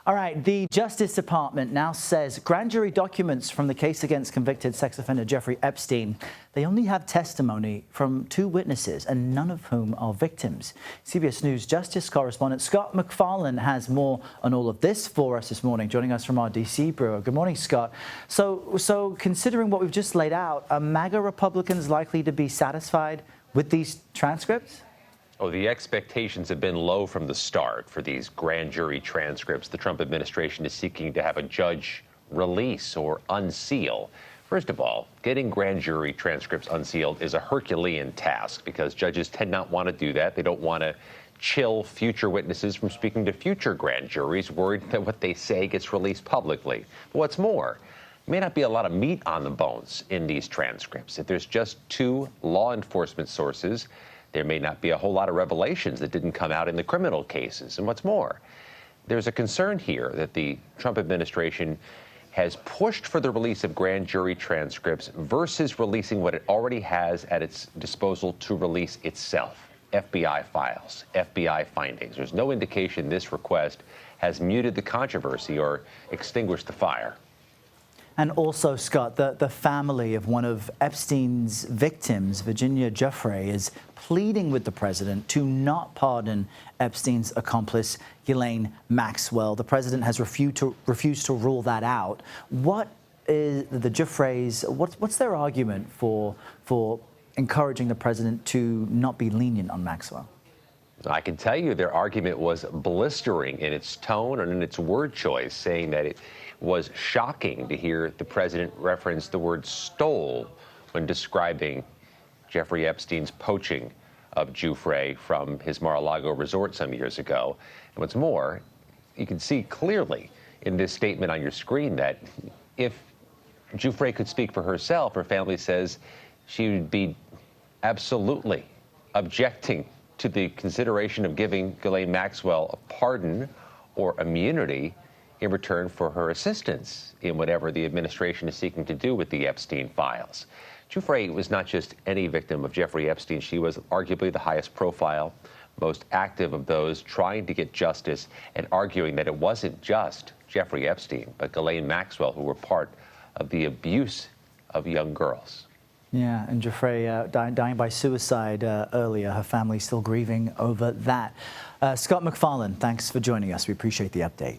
All right, the Justice Department now says grand jury documents from the case against convicted sex offender Jeffrey Epstein, they only have testimony from 2 witnesses, and none of whom are victims. CBS News Justice correspondent Scott MacFarlane has more on all of this for us this morning, joining us from our D.C. bureau. Good morning, Scott. So considering what we've just laid out, are MAGA Republicans likely to be satisfied with these transcripts? Oh, the expectations have been low from the start for these grand jury transcripts. The Trump administration is seeking to have a judge release or unseal. First of all, getting grand jury transcripts unsealed is a Herculean task because judges tend not want to do that. They don't want to chill future witnesses from speaking to future grand juries, worried that what they say gets released publicly. But what's more, there may not be a lot of meat on the bones in these transcripts. If there's just 2 law enforcement sources, there may not be a whole lot of revelations that didn't come out in the criminal cases. And what's more, there's a concern here that the Trump administration has pushed for the release of grand jury transcripts versus releasing what it already has at its disposal to release itself: FBI files, FBI findings. There's no indication this request has muted the controversy or extinguished the fire. And also, Scott, the family of one of Epstein's victims, Virginia Giuffre, is pleading with the president to not pardon Epstein's accomplice, Ghislaine Maxwell. The president has refused to rule that out. What is the Giuffre's? What's their argument for encouraging the president to not be lenient on Maxwell? I can tell you their argument was blistering in its tone and in its word choice, saying that it was shocking to hear the president reference the word stole when describing Jeffrey Epstein's poaching of Giuffre from his Mar-a-Lago resort some years ago. And what's more, you can see clearly in this statement on your screen that if Giuffre could speak for herself, her family says she would be absolutely objecting to the consideration of giving Ghislaine Maxwell a pardon or immunity in return for her assistance in whatever the administration is seeking to do with the Epstein files. Giuffre was not just any victim of Jeffrey Epstein. She was arguably the highest profile, most active of those trying to get justice and arguing that it wasn't just Jeffrey Epstein, but Ghislaine Maxwell who were part of the abuse of young girls. Yeah, and Giuffre dying by suicide earlier. Her family still grieving over that. Scott MacFarlane, thanks for joining us. We appreciate the update.